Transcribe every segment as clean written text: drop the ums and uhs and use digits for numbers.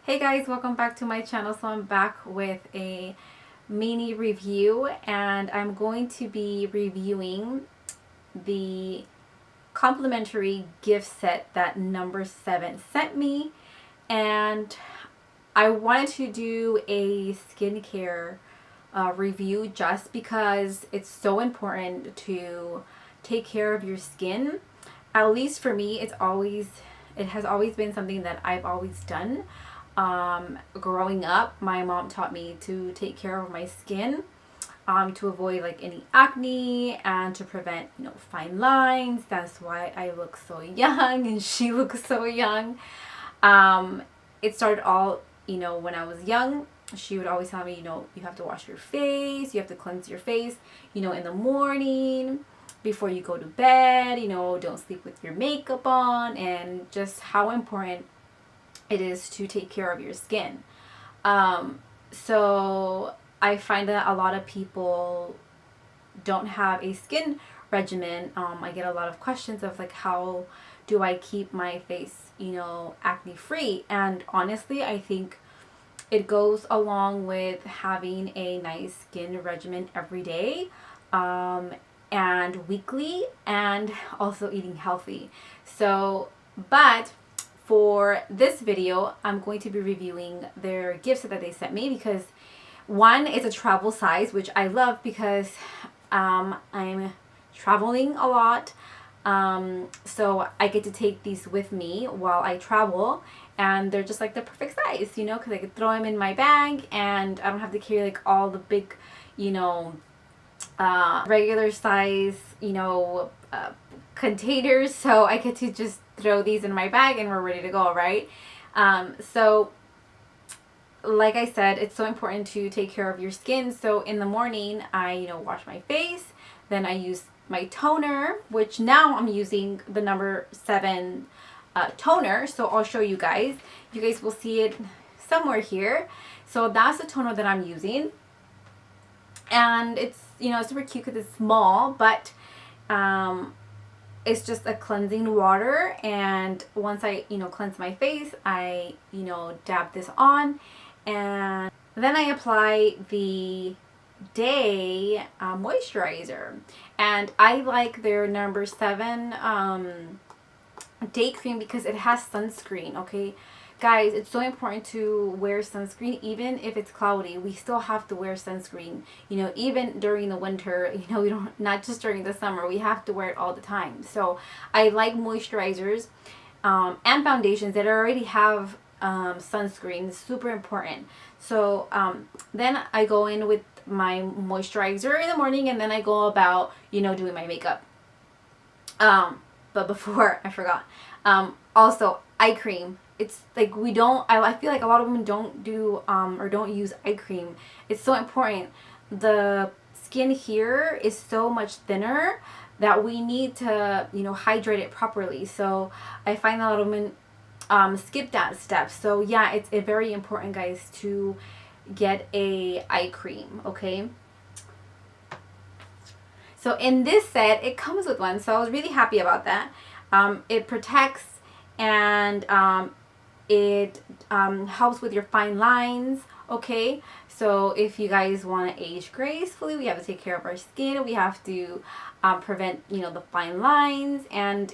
Hey guys, welcome back to my channel. So I'm back with a mini review and I'm going to be reviewing the complimentary gift set that No7 sent me, and I wanted to do a skincare review just because it's so important to take care of your skin. At least for me, it has always been something that I've always done. Growing up, my mom taught me to take care of my skin, to avoid like any acne and to prevent, fine lines. That's why I look so young and she looks so young. It started all, when I was young. She would always tell me, you have to wash your face, you have to cleanse your face, in the morning before you go to bed, don't sleep with your makeup on, and just how important it is to take care of your skin. So I find that a lot of people don't have a skin regimen. I get a lot of questions of like, how do I keep my face, acne free? And honestly, I think it goes along with having a nice skin regimen every day, and weekly, and also eating healthy. So, but for this video, I'm going to be reviewing their gifts that they sent me because one is a travel size, which I love because I'm traveling a lot. So I get to take these with me while I travel, and they're just like the perfect size, because I could throw them in my bag and I don't have to carry like all the big, regular size, containers. So I get to just throw these in my bag and we're ready to go, right? So like I said, it's so important to take care of your skin. So in the morning, I, wash my face. Then I use my toner, which now I'm using the No7 toner. So I'll show you guys. You guys will see it somewhere here. So that's the toner that I'm using. And it's, super cute because it's small, but it's just a cleansing water. And once I, cleanse my face, I, dab this on. And then I apply the day moisturizer. And I like their No7 day cream because it has sunscreen. Okay, guys, it's so important to wear sunscreen. Even if it's cloudy, we still have to wear sunscreen, even during the winter. We don't, not just during the summer, we have to wear it all the time. So I like moisturizers and foundations that already have sunscreen. It's super important. So then I go in with my moisturizer in the morning, and then I go about, doing my makeup. But before I forgot, also eye cream. It's like I feel like a lot of women don't do or don't use eye cream. It's so important. The skin here is so much thinner that we need to, hydrate it properly. So I find a lot of women skip that step. So yeah, it's very important, guys, to get a eye cream. Okay, so in this set it comes with one, so I was really happy about that. It protects and it helps with your fine lines. Okay, so if you guys want to age gracefully, we have to take care of our skin. We have to prevent, the fine lines, and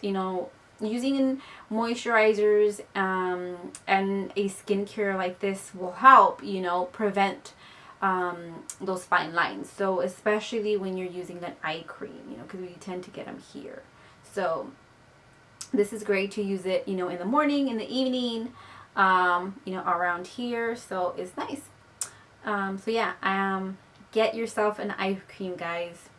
using moisturizers and a skincare like this will help, prevent those fine lines. So especially when you're using an eye cream, because we tend to get them here. So this is great to use it, in the morning, in the evening, around here. So it's nice. So yeah, get yourself an eye cream, guys.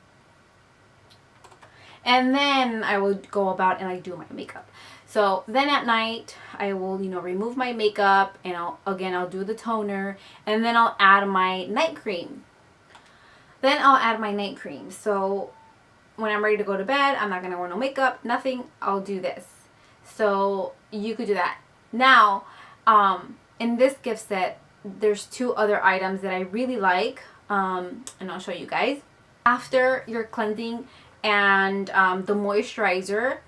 And then I will go about and I do my makeup. So then at night I will, remove my makeup, and I'll do the toner, and then I'll add my night cream. So when I'm ready to go to bed, I'm not going to wear no makeup, nothing. I'll do this. So you could do that. Now, in this gift set, there's two other items that I really like, and I'll show you guys. After your cleansing and the moisturizer,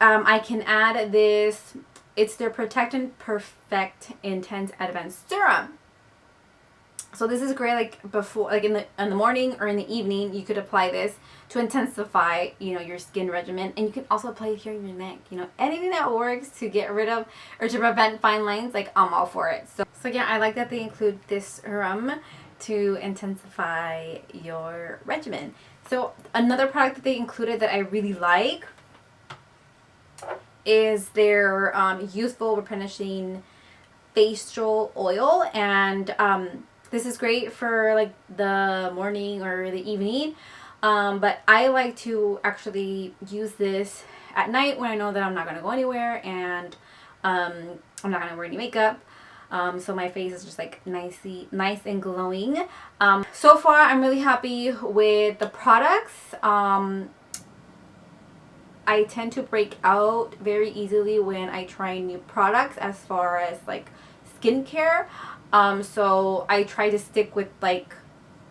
I can add this it's their Protect and Perfect Intense Advanced Serum. So this is great, like before, like in the morning or in the evening, you could apply this to intensify, you know, your skin regimen. And you can also apply it here in your neck. You know, anything that works to get rid of or to prevent fine lines, like I'm all for it. So yeah, I like that they include this serum to intensify your regimen. So another product that they included that I really like is their Youthful Replenishing Facial Oil. And this is great for like the morning or the evening, but I like to actually use this at night when I know that I'm not going to go anywhere and I'm not going to wear any makeup. So my face is just like nice and glowing. So far I'm really happy with the products. I tend to break out very easily when I try new products as far as like skincare. So I try to stick with like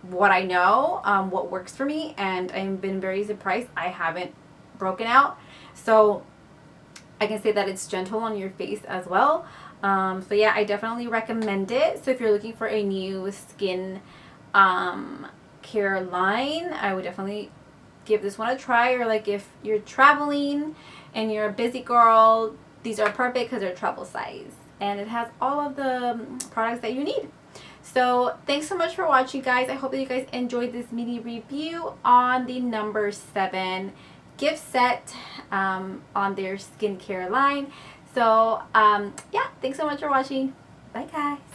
what I know, what works for me, and I've been very surprised I haven't broken out. So I can say that it's gentle on your face as well. So yeah, I definitely recommend it. So if you're looking for a new skin care line, I would definitely give this one a try. Or like if you're traveling and you're a busy girl, these are perfect because they're travel size. And it has all of the products that you need. So thanks so much for watching, guys. I hope that you guys enjoyed this mini review on the No7 gift set on their skincare line. So yeah, thanks so much for watching. Bye, guys.